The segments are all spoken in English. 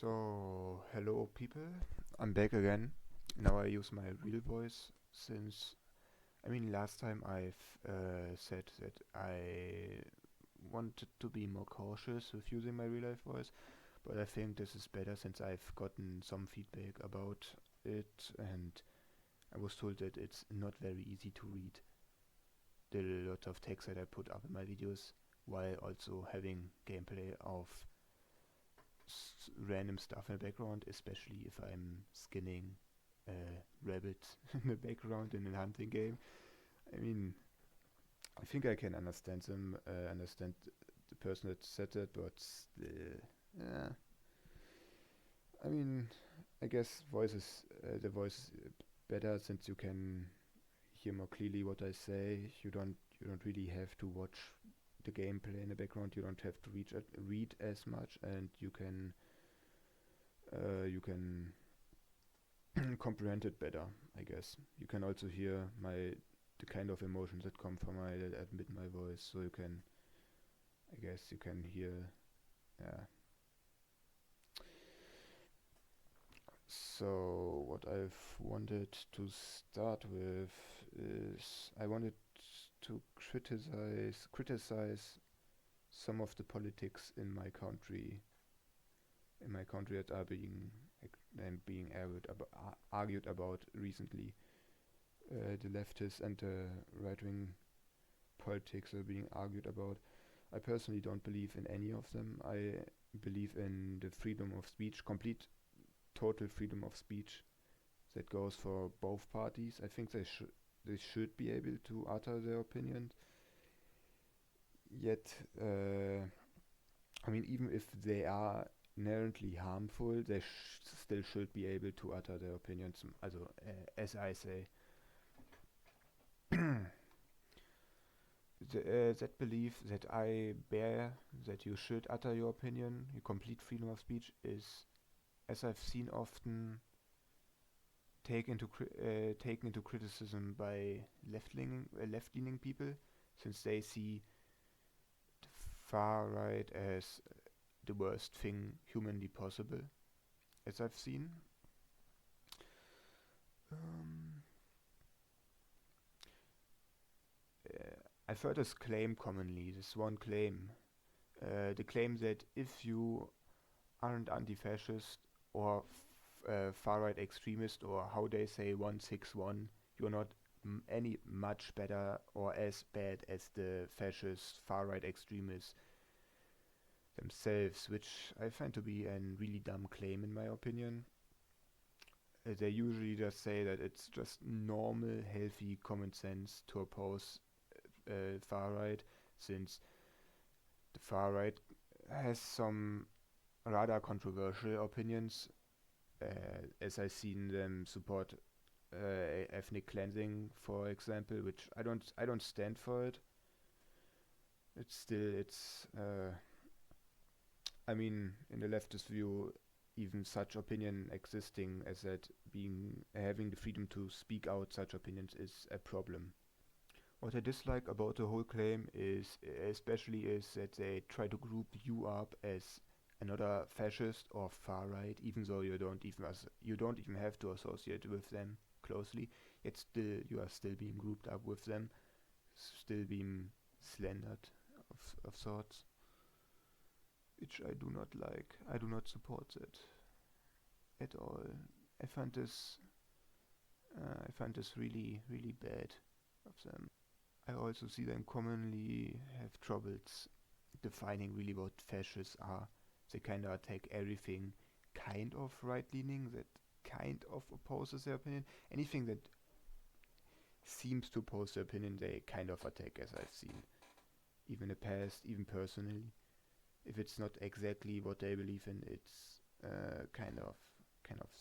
So, hello people, I'm back again. Now I use my real voice since, last time I've said that I wanted to be more cautious with using my real life voice, but I think this is better since I've gotten some feedback about it and I was told that it's not very easy to read the lot of text that I put up in my videos while also having gameplay of random stuff in the background, especially if I'm skinning a rabbit in the background in a hunting game. I mean, I think I can understand the person that said that, but still, yeah. I mean, I guess the voice is better since you can hear more clearly what I say. You don't really have to watch the gameplay in the background. You don't have to read as much, and you can comprehend it better. I guess you can also hear the kind of emotions that come from that admit my voice. So I guess you can hear. Yeah. So what I've wanted to start with is I wanted to criticize some of the politics in my country that are being argued about recently. The leftists and the right wing politics are being argued about. I personally don't believe in any of them. I believe in the freedom of speech, complete, total freedom of speech that goes for both parties. I think they should be able to utter their opinions. Yet, even if they are inherently harmful, they still should be able to utter their opinions. Also, as I say, that belief that I bear, that you should utter your opinion, your complete freedom of speech, is, as I've seen often, taken into criticism by left-leaning people, since they see the far right as the worst thing humanly possible, as I've seen. Um, I've heard this claim commonly, this one claim, the claim that if you aren't anti-fascist or far-right extremist, or how they say 161, you're not any much better or as bad as the fascist far-right extremists themselves, which I find to be a really dumb claim in my opinion. They usually just say that it's just normal, healthy common sense to oppose far right, since the far right has some rather controversial opinions, as I've seen them support ethnic cleansing, for example, which I don't stand for it. In the leftist view, even such opinion existing as that being having the freedom to speak out such opinions is a problem. What I dislike about the whole claim is that they try to group you up as another fascist or far right, even though you don't even have to associate with them closely. Yet still you are still being grouped up with them, still being slandered of sorts, which I do not like. I do not support it at all. I find this really really bad of them. I also see them commonly have troubles defining really what fascists are. They kind of attack everything kind of right leaning that kind of opposes their opinion. Anything that seems to oppose their opinion, they kind of attack, as I've seen, even in the past, even personally. If it's not exactly what they believe in, it's kind of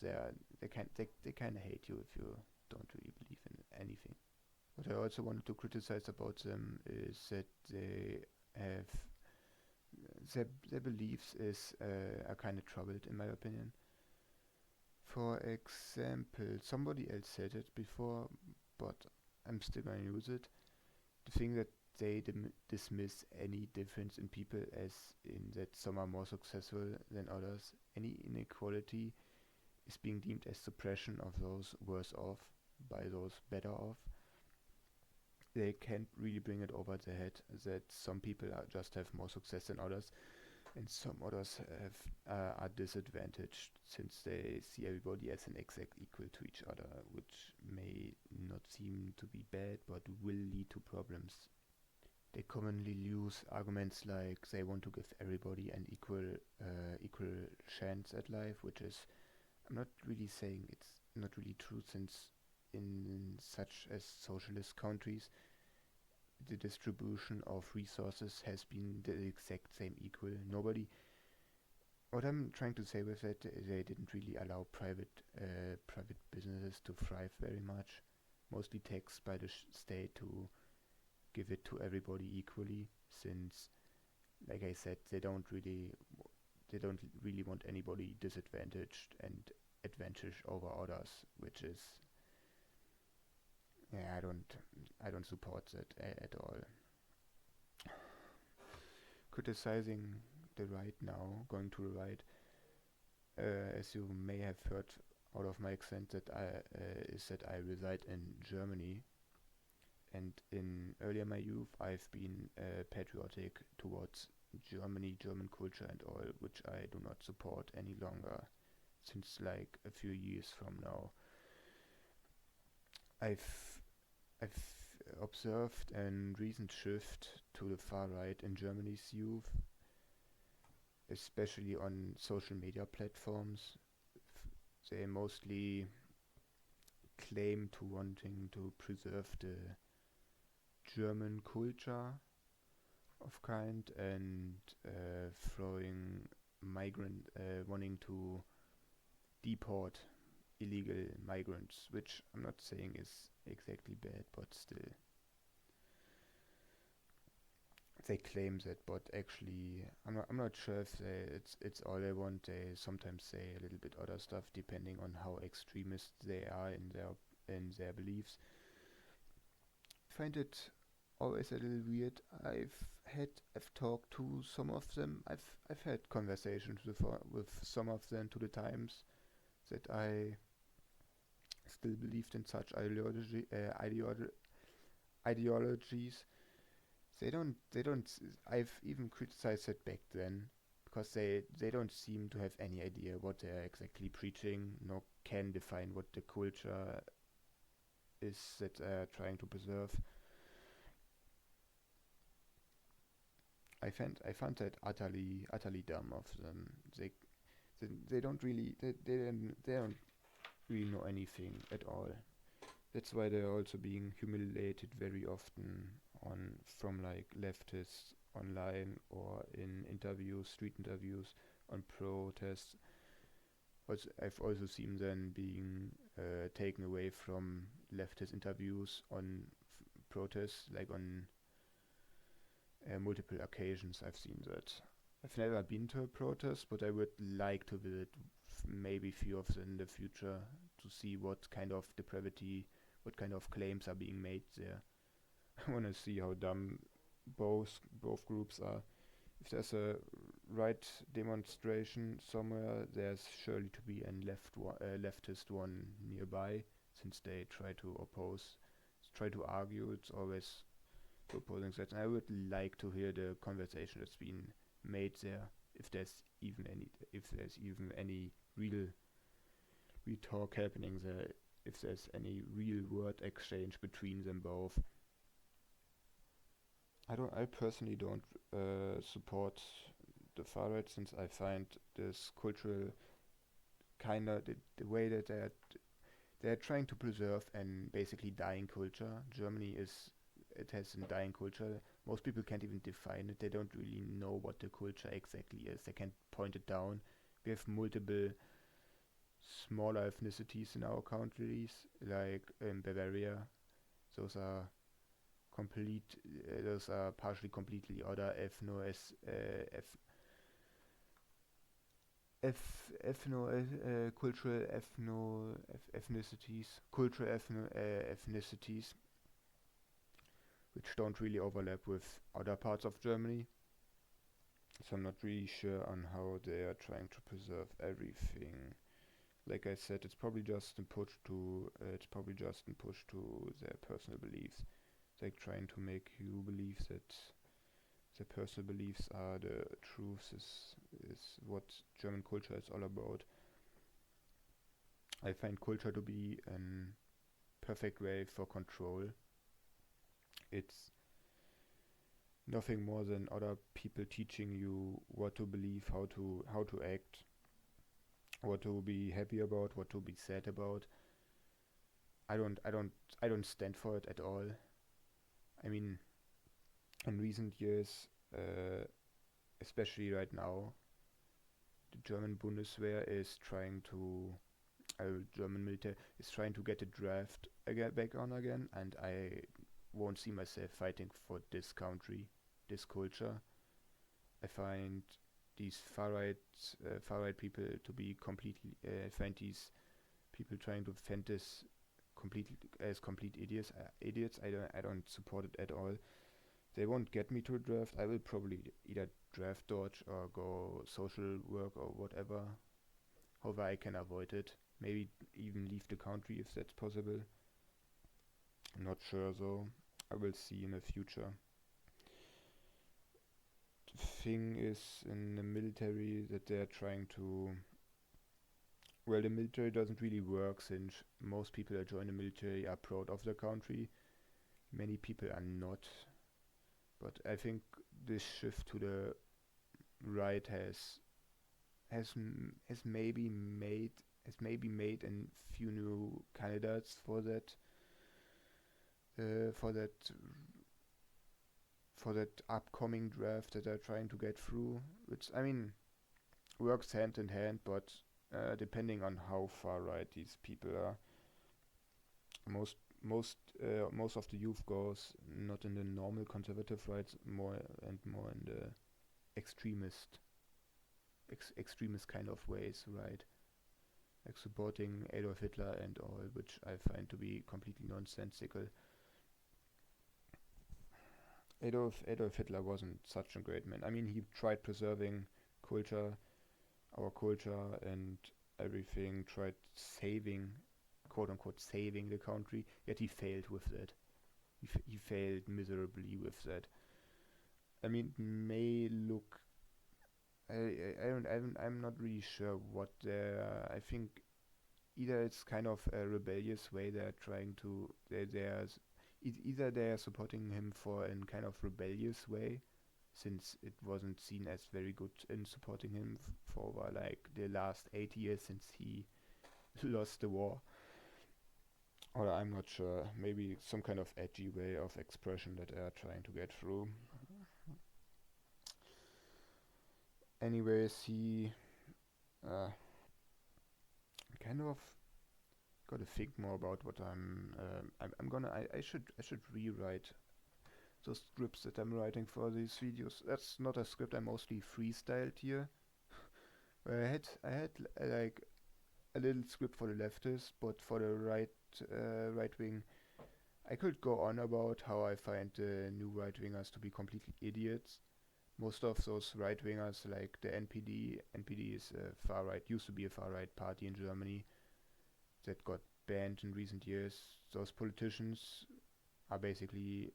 they kind of hate you if you don't really believe in anything. What I also wanted to criticize about them is that they have their beliefs are kind of troubled, in my opinion. For example, somebody else said it before, but I'm still gonna use it. The thing that they dismiss any difference in people, as in that some are more successful than others. Any inequality is being deemed as suppression of those worse off by those better off. They can't really bring it over their head that some people just have more success than others, and some others are disadvantaged since they see everybody as an exact equal to each other, which may not seem to be bad but will lead to problems. They commonly use arguments like they want to give everybody an equal chance at life, which is, I'm not really saying it's not really true, since in such as socialist countries the distribution of resources has been the exact same equal. Nobody. What I'm trying to say with that, they didn't really allow private businesses to thrive very much. Mostly taxed by the state to give it to everybody equally, since, like I said, they don't really want anybody disadvantaged and advantage over others, which is, yeah, I don't support that at all. Criticizing the right now, going to the right, as you may have heard out of my accent, that is that I reside in Germany, and in earlier my youth I've been patriotic towards Germany, German culture and all, which I do not support any longer since like a few years from now. I've observed a recent shift to the far right in Germany's youth, especially on social media platforms. They mostly claim to wanting to preserve the German culture of kind, and wanting to deport illegal migrants, which I'm not saying is exactly bad, but still. They claim that, but actually, I'm not sure if it's all they want. They sometimes say a little bit other stuff, depending on how extremist they are in their beliefs. I find it always a little weird. I've talked to some of them. I've had conversations with some of them to the times that I still believed in such ideologies. I've even criticized it back then, because they don't seem to have any idea what they're exactly preaching, nor can define what the culture is that they're trying to preserve. I found that utterly dumb of them. They don't really they don't really know anything at all. That's why they're also being humiliated very often from like leftists online or in street interviews, on protests. I've also seen them being taken away from leftist interviews on protests, like on multiple occasions. I've seen that. I've never been to a protest, but I would like to visit maybe few of them in the future to see what kind of depravity, what kind of claims are being made there. I want to see how dumb both groups are. If there's a right demonstration somewhere, there's surely to be a leftist one nearby, since they try to argue. It's always opposing that. And I would like to hear the conversation that's been made there, if there's even any real talk happening there, if there's any real word exchange between them both. I personally don't support the far right, since I find this cultural kinda the way that they're trying to preserve and basically dying culture. Germany has a dying culture. Most people can't even define it. They don't really know what the culture exactly is. They can't point it down. We have multiple smaller ethnicities in our countries, like in Bavaria. Those are partially completely other cultural ethnicities, which don't really overlap with other parts of Germany. So I'm not really sure on how they are trying to preserve everything. Like I said, it's probably just a push to their personal beliefs. Like trying to make you believe that their personal beliefs are the truth is what German culture is all about. I find culture to be a perfect way for control. It's nothing more than other people teaching you what to believe, how to act, what to be happy about, what to be sad about. I don't I don't I don't stand for it at all. I mean, in recent years, uh, especially right now, the German Bundeswehr is trying to German military is trying to get a draft again back on again, and I won't see myself fighting for this country, this culture. I find these far right people to be completely. I find these people trying to defend this completely as complete idiots. Idiots. I don't support it at all. They won't get me to a draft. I will probably either draft dodge or go social work or whatever. However, I can avoid it. Maybe even leave the country if that's possible. I'm not sure though. I will see in the future. The thing is in the military that they're trying to. Well, the military doesn't really work since most people that join the military are proud of their country. Many people are not. But I think this shift to the right has maybe made a few new candidates uh, for that for that upcoming draft that they're trying to get through, which I mean works hand in hand, but depending on how far right these people are, most most of the youth goes not in the normal conservative rights, more in the extremist extremist kind of ways, right? Like supporting Adolf Hitler and all, which I find to be completely nonsensical. Adolf Hitler wasn't such a great man. I mean, he tried preserving culture, our culture, and everything. Tried saving, quote unquote, saving the country. Yet he failed with that. He failed miserably with that. I mean, it may look. I'm not really sure what they're. I think either it's kind of a rebellious way they're trying to. Either they're supporting him for in kind of rebellious way, since it wasn't seen as very good in supporting him for like the last 8 years since he lost the war. Or I'm not sure. Maybe some kind of edgy way of expression that they are trying to get through. Anyways, he uh, kind of got to think more about what I'm gonna. I should rewrite those scripts that I'm writing for these videos. That's not a script. I mostly freestyled here. Where like a little script for the leftists, but for the right wing, I could go on about how I find the new right wingers to be completely idiots. Most of those right wingers, like the NPD is a far right, used to be a far right party in Germany that got banned in recent years. Those politicians are basically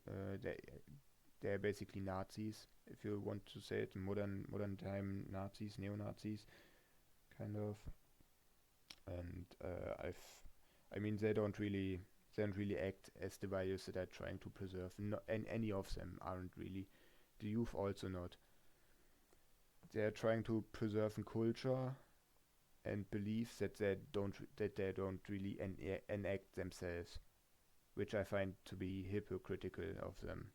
they're basically Nazis, if you want to say it, modern time Nazis, neo Nazis, kind of. And I mean they don't really act as the values that they're trying to preserve. No, and any of them aren't really. The youth also not. They're trying to preserve a culture and beliefs that they don't really enact themselves, which I find to be hypocritical of them.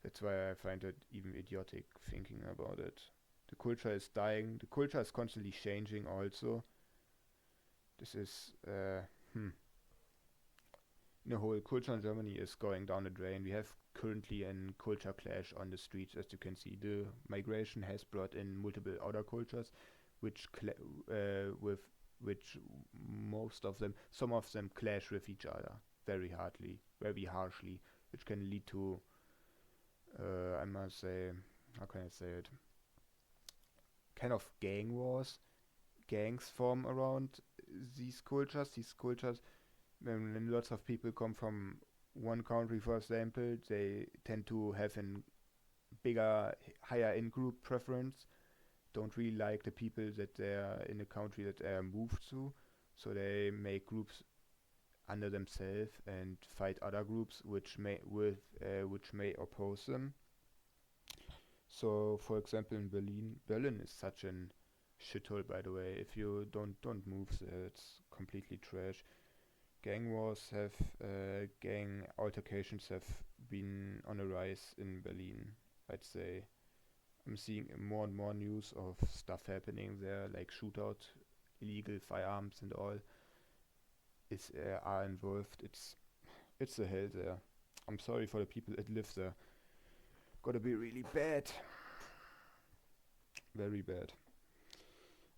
That's why I find it even idiotic thinking about it. The culture is dying. The culture is constantly changing. Also, this is the whole culture in Germany is going down the drain. We have currently a culture clash on the streets, as you can see. The migration has brought in multiple other cultures, with which some of them clash with each other very harshly, which can lead to I must say, how can I say it? Kind of gang wars. Gangs form around these cultures. These cultures, when lots of people come from one country, for example, they tend to have a bigger, higher in-group preference. Don't really like the people that they are in the country that they are moved to, so they make groups under themselves and fight other groups which may oppose them. So, for example, in Berlin is such an shithole. By the way, if you don't move there, it's completely trash. Gang altercations have been on a rise in Berlin. I'd say I'm seeing more and more news of stuff happening there, like shootout, illegal firearms and all is are involved. It's a hell there. I'm sorry for the people that live there. Gotta be really bad, very bad.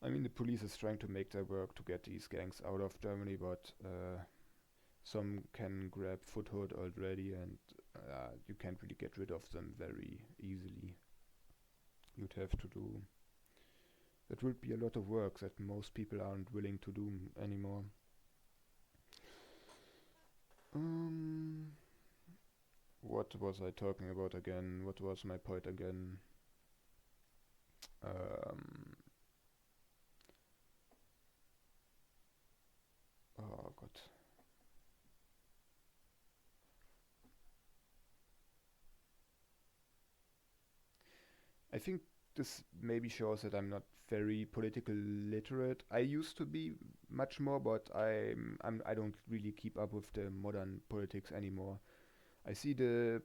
I mean, the police is trying to make their work to get these gangs out of Germany, but some can grab foothold already, and you can't really get rid of them very easily. You'd have to do. That would be a lot of work that most people aren't willing to do anymore. Um, what was I talking about again? What was my point again? Um, oh God. I think this maybe shows that I'm not very political literate. I used to be much more, but I don't really keep up with the modern politics anymore. I see the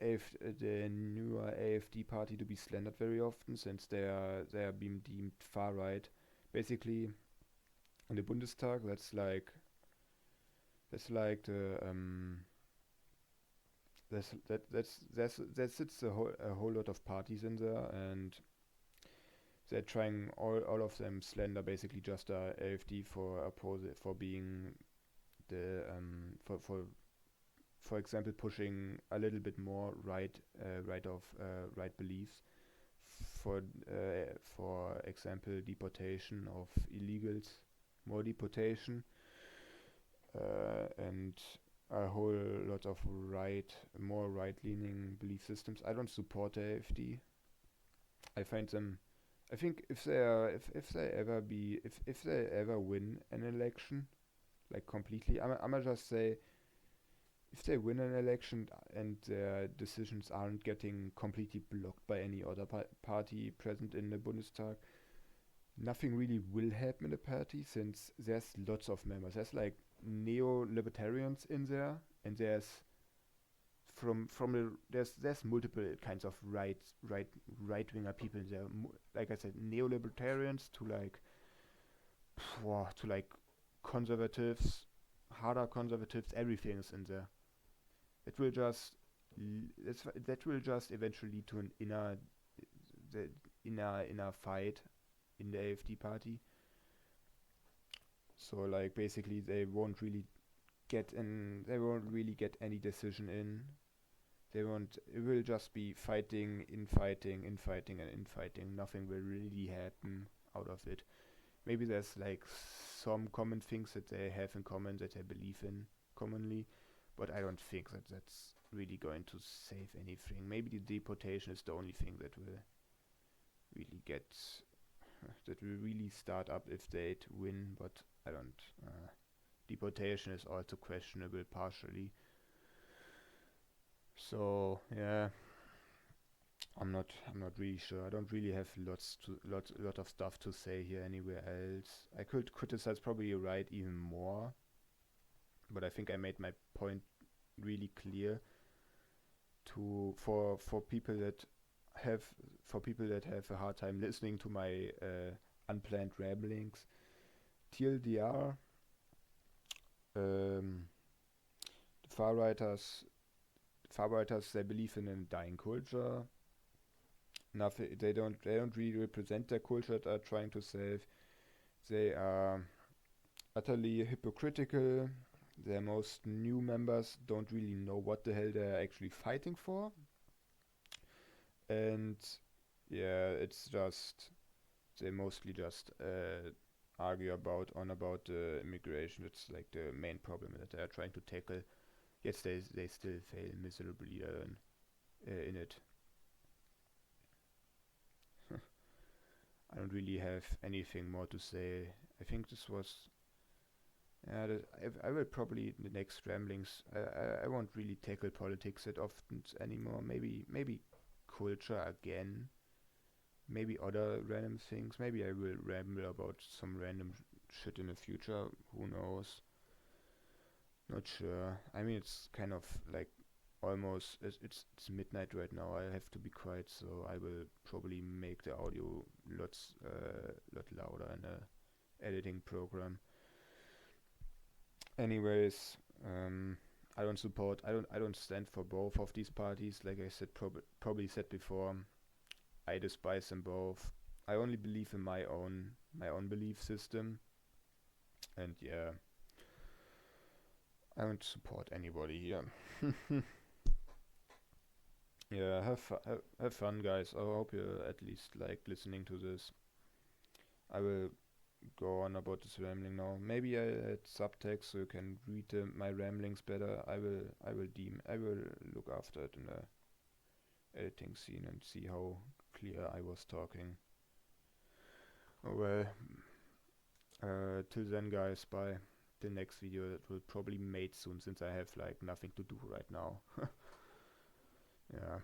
newer AfD party to be slandered very often since they are being deemed far right. Basically, in the Bundestag, that's like that sits a whole lot of parties in there, and they're trying all of them slender basically just AfD for being the for example pushing a little bit more right beliefs for example deportation of illegals, more deportation, and a whole lot of more right-leaning belief systems. I don't support the AfD. I find them. I think if they ever win an election, like completely, I'ma just say if they win an election and their decisions aren't getting completely blocked by any other party present in the Bundestag, nothing really will happen in the party since there's lots of members. There's like neo-libertarians in there, and there's multiple kinds of right winger people in there. Like I said, neo-libertarians to like conservatives, harder conservatives. Everything is in there. It will just that will just eventually lead to an the inner fight in the AfD party. So like basically they won't really get any decision in. They won't It will just be fighting, infighting, infighting and infighting. Nothing will really happen out of it. Maybe there's like some common things that they have in common that they believe in commonly, but I don't think that that's really going to save anything. Maybe the deportation is the only thing that will really get that will really start up if they win, but I don't. Deportation is also questionable partially. So yeah, I'm not really sure. I don't really have lot of stuff to say here anywhere else. I could criticize probably right even more, but I think I made my point really clear for people that have a hard time listening to my unplanned ramblings. TLDR, um, the far righters they believe in a dying culture. Nothing they don't really represent their culture that are trying to save. They are utterly hypocritical. Their most new members don't really know what the hell they're actually fighting for. And yeah, it's just they mostly just argue about immigration. It's like the main problem that they are trying to tackle. Yes, they still fail miserably in it. I don't really have anything more to say. I think this was. Yeah, I will probably in the next ramblings. I won't really tackle politics that often anymore. Maybe culture again. Maybe other random things. Maybe I will ramble about some random shit in the future. Who knows? Not sure. I mean, it's kind of like almost it's midnight right now. I have to be quiet, so I will probably make the audio lot louder in the editing program. Anyways, I don't stand for both of these parties. Like I said, probably said before, I despise them both. I only believe in my own belief system, and yeah, I don't support anybody here. Yeah, have fun, guys. I hope you at least like listening to this. I will go on about this rambling now. Maybe I add subtext so you can read my ramblings better. I will look after it in the editing scene and see how clear I was talking. Oh well. Till then, guys. Bye. The next video that will probably made soon since I have like nothing to do right now. Yeah.